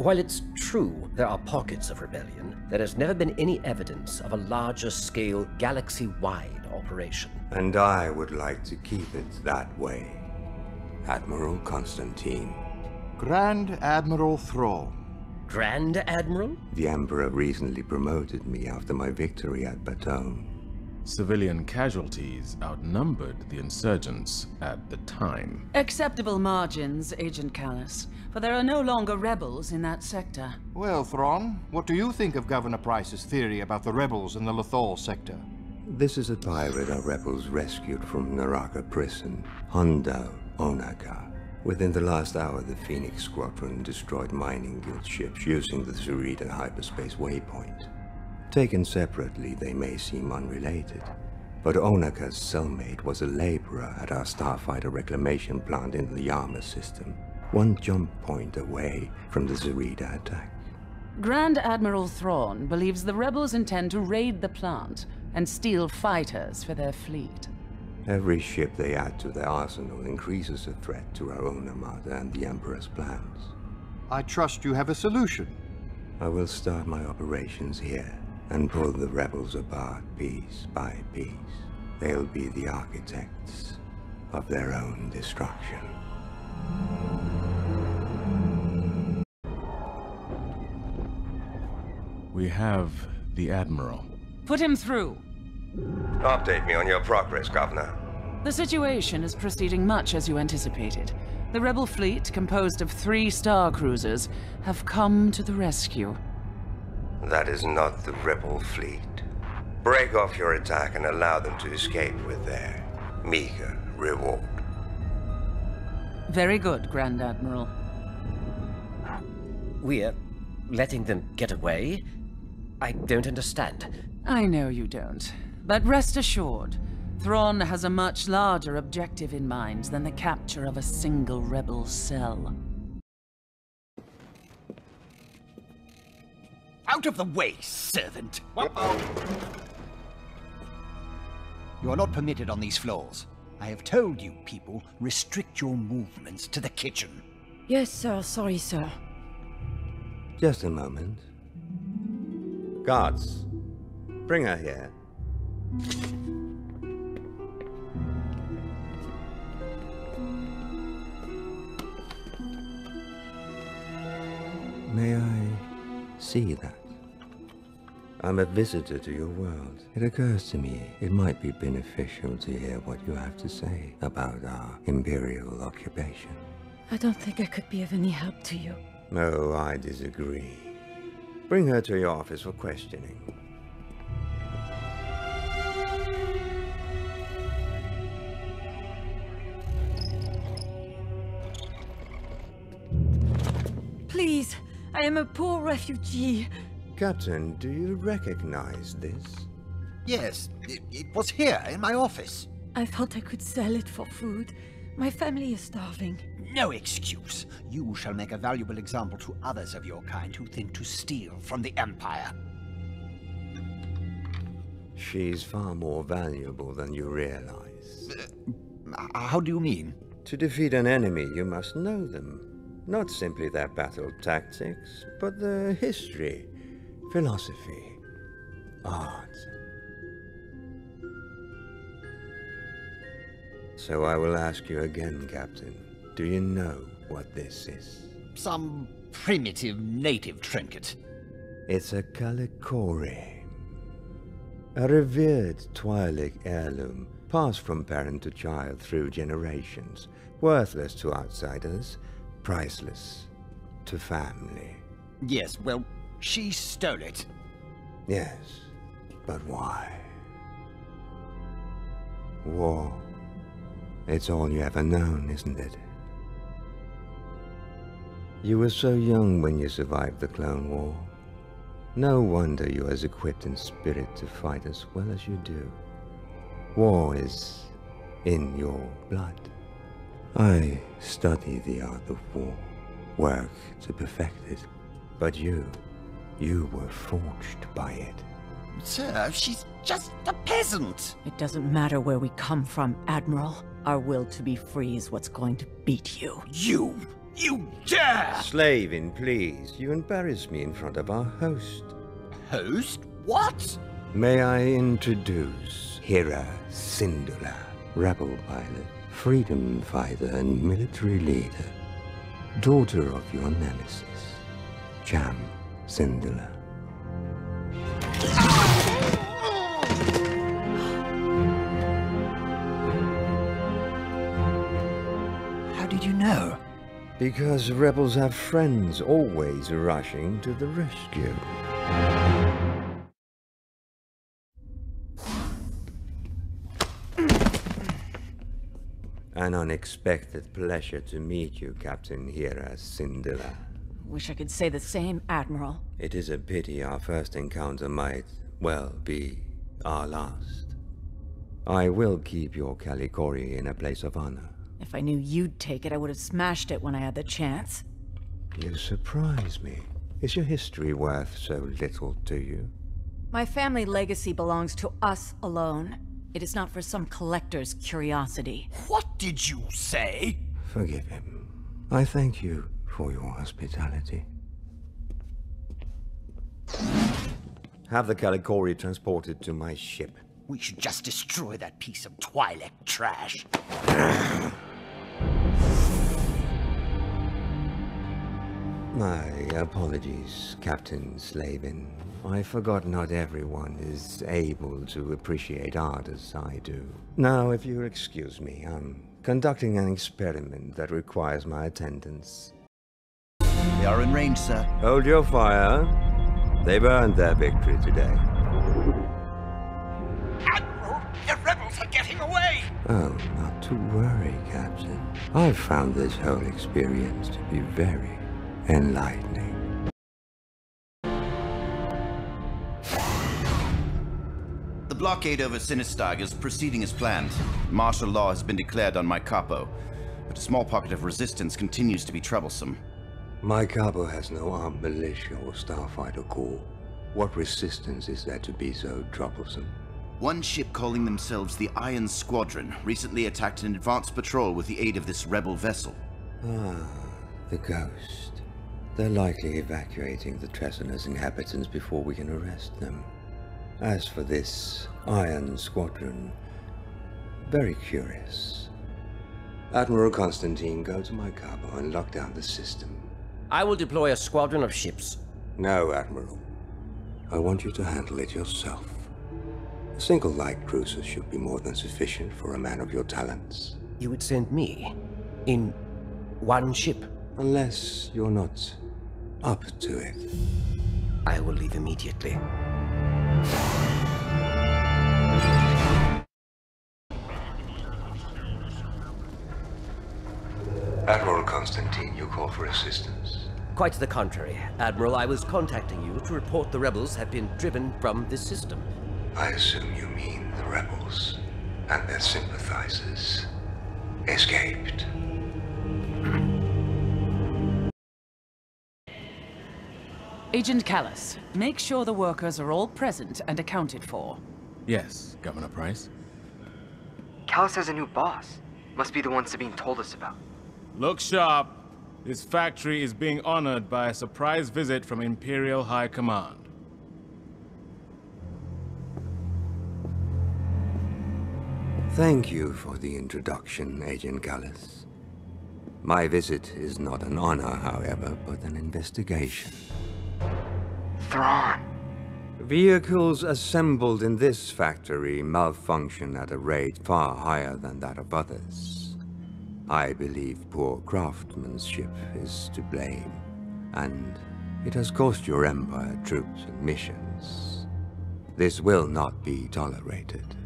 While it's true there are pockets of rebellion, there has never been any evidence of a larger-scale, galaxy-wide operation. And I would like to keep it that way. Admiral Constantine. Grand Admiral THRAWN. Grand Admiral? The Emperor recently promoted me after my victory at Baton. Civilian casualties outnumbered the insurgents at the time. Acceptable margins, Agent Callus, for there are no longer rebels in that sector. Well, THRAWN, what do you think of Governor Price's theory about the rebels in the Lothal sector? This is a pirate our rebels rescued from Naraka prison, Hondo Onaka. Within the last hour, the Phoenix Squadron destroyed mining guild ships using the Zerida hyperspace waypoint. Taken separately, they may seem unrelated, but Onaka's cellmate was a laborer at our starfighter reclamation plant in the Yama system, one jump point away from the Zerida attack. Grand Admiral THRAWN believes the rebels intend to raid the plant and steal fighters for their fleet. Every ship they add to their arsenal increases the threat to our own armada and the Emperor's plans. I trust you have a solution. I will start my operations here and pull the rebels apart piece by piece. They'll be the architects of their own destruction. We have the Admiral. Put him through. Update me on your progress, Governor. The situation is proceeding much as you anticipated. The rebel fleet, composed of 3 star cruisers, have come to the rescue. That is not the rebel fleet. Break off your attack and allow them to escape with their meager reward. Very good, Grand Admiral. We're letting them get away? I don't understand. I know you don't. But rest assured, THRAWN has a much larger objective in mind than the capture of a single rebel cell. Out of the way, servant! You are not permitted on these floors. I have told you people, restrict your movements to the kitchen. Yes, sir. Sorry, sir. Just a moment. Guards, bring her here. May I see that? I'm a visitor to your world. It occurs to me it might be beneficial to hear what you have to say about our imperial occupation. I don't think I could be of any help to you. No, I disagree. Bring her to your office for questioning. Please, I am a poor refugee. Captain, do you recognize this? Yes, it was here, in my office. I thought I could sell it for food. My family is starving. No excuse. You shall make a valuable example to others of your kind who think to steal from the Empire. She's far more valuable than you realize. How do you mean? To defeat an enemy, you must know them. Not simply their battle tactics, but their history, philosophy, art. So I will ask you again, Captain. Do you know what this is? Some primitive native trinket. It's a Kalikori. A revered Twi'lek heirloom, passed from parent to child through generations. Worthless to outsiders, priceless to family. Yes, well, she stole it. Yes, but why? War. It's all you ever known, isn't it? You were so young when you survived the Clone War. No wonder you're as equipped in spirit to fight as well as you do. War is in your blood. I study the art of war, work to perfect it. But you were forged by it. Sir, she's just a peasant. It doesn't matter where we come from, Admiral. Our will to be free is what's going to beat you. You You dare! Slavin, please. You embarrass me in front of our host. Host? What? May I introduce Hera Syndulla, rebel pilot, freedom fighter, and military leader. Daughter of your nemesis, Cham Syndulla. How did you know? Because rebels have friends always rushing to the rescue. An unexpected pleasure to meet you, Captain Hera Syndulla. Wish I could say the same, Admiral. It is a pity our first encounter might, well, be our last. I will keep your Calicori in a place of honor. If I knew you'd take it, I would have smashed it when I had the chance. You surprise me. Is your history worth so little to you? My family legacy belongs to us alone. It is not for some collector's curiosity. What did you say? Forgive him. I thank you for your hospitality. Have the Calicori transported to my ship. We should just destroy that piece of Twi'lek trash. My apologies, Captain Slavin. I forgot not everyone is able to appreciate art as I do. Now, if you'll excuse me, I'm conducting an experiment that requires my attendance. We are in range, sir. Hold your fire. They've earned their victory today. Admiral, the rebels are getting away! Oh, not to worry, Captain. I've found this whole experience to be very enlightening. The blockade over Sinistag is proceeding as planned. Martial law has been declared on my capo, but a small pocket of resistance continues to be troublesome. My capo has no armed militia or starfighter corps. What resistance is there to be so troublesome? One ship calling themselves the Iron Squadron recently attacked an advanced patrol with the aid of this rebel vessel. Ah, the Ghost. They're likely evacuating the Tressoner's inhabitants before we can arrest them. As for this Iron Squadron, very curious. Admiral Constantine, go to my capo and lock down the system. I will deploy a squadron of ships. No, Admiral. I want you to handle it yourself. A single light cruiser should be more than sufficient for a man of your talents. You would send me in one ship? Unless you're not up to it. I will leave immediately. Admiral Constantine, you call for assistance. Quite the contrary, Admiral. I was contacting you to report the rebels have been driven from this system. I assume you mean the rebels and their sympathizers escaped. Agent Callus, make sure the workers are all present and accounted for. Yes, Governor Price. Callus has a new boss. Must be the one Sabine told us about. Look sharp. This factory is being honored by a surprise visit from Imperial High Command. Thank you for the introduction, Agent Callus. My visit is not an honor, however, but an investigation. Thrawn! Vehicles assembled in this factory malfunction at a rate far higher than that of others. I believe poor craftsmanship is to blame, and it has cost your Empire troops and missions. This will not be tolerated.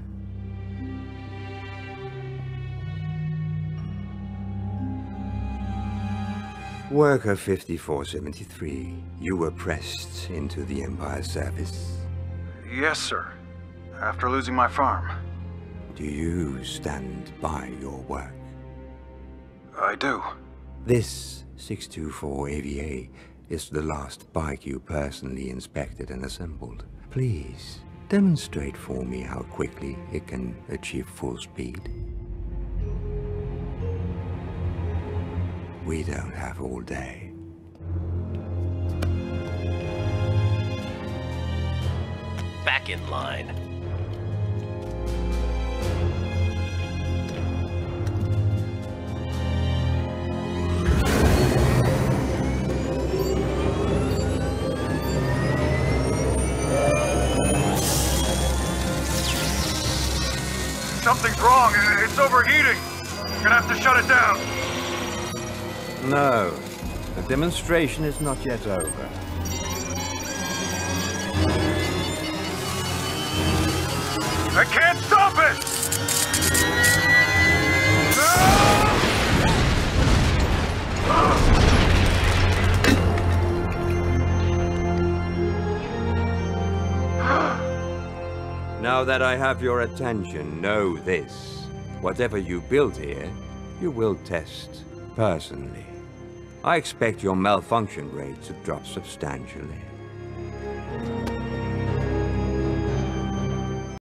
Worker 5473, you were pressed into the Empire's service. Yes, sir. After losing my farm. Do you stand by your work? I do. This 624 AVA is the last bike you personally inspected and assembled. Please, demonstrate for me how quickly it can achieve full speed. We don't have all day. Back in line. Something's wrong. It's overheating. Gonna have to shut it down. No, the demonstration is not yet over. I can't stop it! Now that I have your attention, know this. Whatever you build here, you will test personally. I expect your malfunction rate to drop substantially.